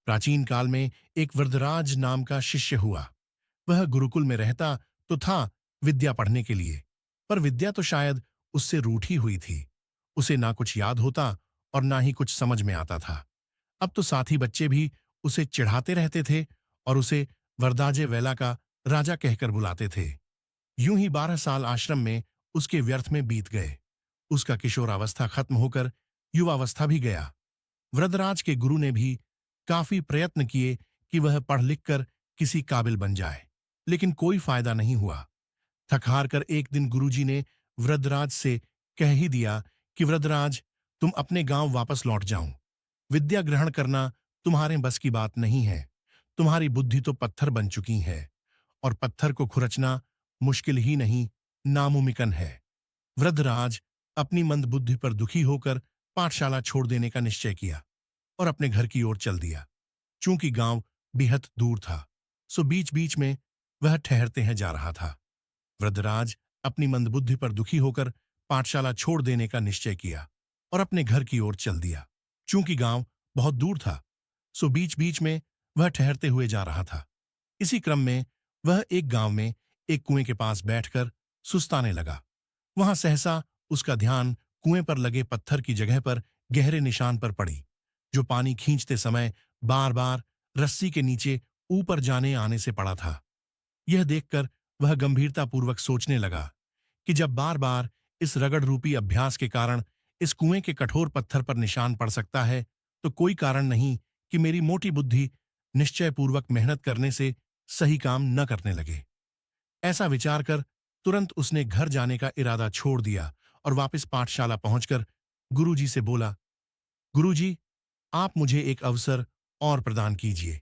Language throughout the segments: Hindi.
प्राचीन काल में एक वृद्धराज नाम का शिष्य हुआ। वह गुरुकुल में रहता तो था विद्या पढ़ने के लिए, पर विद्या तो शायद उससे रूठी हुई थी। उसे ना कुछ याद होता और ना ही कुछ समझ में आता था। अब तो साथी बच्चे भी उसे चिढ़ाते रहते थे और उसे वरदाजे वेला का राजा कहकर बुलाते थे। यूं ही 12 साल आश्रम में उसके व्यर्थ में बीत गए। उसका किशोरावस्था खत्म होकर युवावस्था भी गया। वृद्धराज के गुरु ने भी काफी प्रयत्न किए कि वह पढ़ लिख कर किसी काबिल बन जाए, लेकिन कोई फायदा नहीं हुआ। थक हार कर एक दिन गुरुजी ने वृद्धराज से कह ही दिया कि वृद्धराज, तुम अपने गांव वापस लौट जाओ। विद्या ग्रहण करना तुम्हारे बस की बात नहीं है। तुम्हारी बुद्धि तो पत्थर बन चुकी है और पत्थर को खुरचना मुश्किल ही नहीं, नामुमकिन है। वृद्धराज अपनी मंद बुद्धि पर दुखी होकर पाठशाला छोड़ देने का निश्चय किया और अपने घर की ओर चल दिया। चूंकि गांव बेहद दूर था, सो बीच बीच में वह ठहरते हैं जा रहा था। वृद्धराज अपनी मंदबुद्धि पर दुखी होकर पाठशाला छोड़ देने का निश्चय किया और अपने घर की ओर चल दिया। चूंकि गांव बहुत दूर था, सो बीच बीच में वह ठहरते हुए जा रहा था। इसी क्रम में वह एक गांव में एक कुएं के पास बैठकर सुस्ताने लगा। वहां सहसा उसका ध्यान कुएं पर लगे पत्थर की जगह पर गहरे निशान पर पड़ी, जो पानी खींचते समय बार बार रस्सी के नीचे ऊपर जाने आने से पड़ा था। यह देखकर वह गंभीरतापूर्वक सोचने लगा कि जब बार बार इस रगड़ रूपी अभ्यास के कारण इस कुएं के कठोर पत्थर पर निशान पड़ सकता है, तो कोई कारण नहीं कि मेरी मोटी बुद्धि निश्चयपूर्वक मेहनत करने से सही काम न करने लगे। ऐसा विचार कर तुरंत उसने घर जाने का इरादा छोड़ दिया और वापस पाठशाला पहुंचकर गुरुजी से बोला, गुरुजी, आप मुझे एक अवसर और प्रदान कीजिए।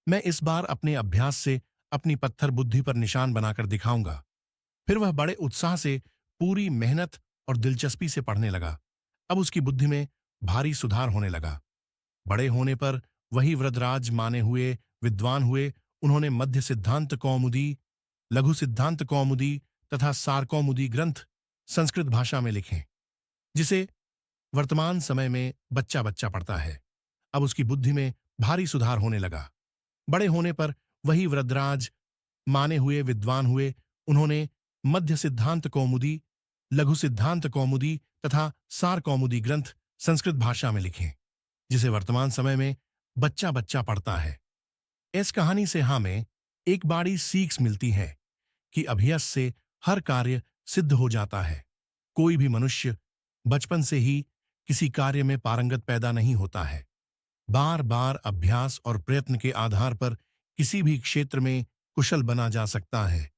मैं इस बार अपने अभ्यास से अपनी पत्थर बुद्धि पर निशान बनाकर दिखाऊंगा। फिर वह बड़े उत्साह से पूरी मेहनत और दिलचस्पी से पढ़ने लगा। अब उसकी बुद्धि में भारी सुधार होने लगा। बड़े होने पर वही वृद्धराज माने हुए विद्वान हुए। उन्होंने मध्य सिद्धांत कौमुदी, लघु सिद्धांत कौमुदी तथा सार कौमुदी ग्रंथ संस्कृत भाषा में लिखे, जिसे वर्तमान समय में बच्चा बच्चा पढ़ता है। अब उसकी बुद्धि में भारी सुधार होने लगा। बड़े होने पर वही वृद्धराज माने हुए विद्वान हुए। उन्होंने मध्य सिद्धांत कौमुदी, लघु सिद्धांत कौमुदी तथा सार कौमुदी ग्रंथ संस्कृत भाषा में लिखे, जिसे वर्तमान समय में बच्चा बच्चा पढ़ता है। इस कहानी से हमें एक बड़ी सीख मिलती है कि अभ्यास से हर कार्य सिद्ध हो जाता है। कोई भी मनुष्य बचपन से ही किसी कार्य में पारंगत पैदा नहीं होता है। बार बार अभ्यास और प्रयत्न के आधार पर किसी भी क्षेत्र में कुशल बना जा सकता है।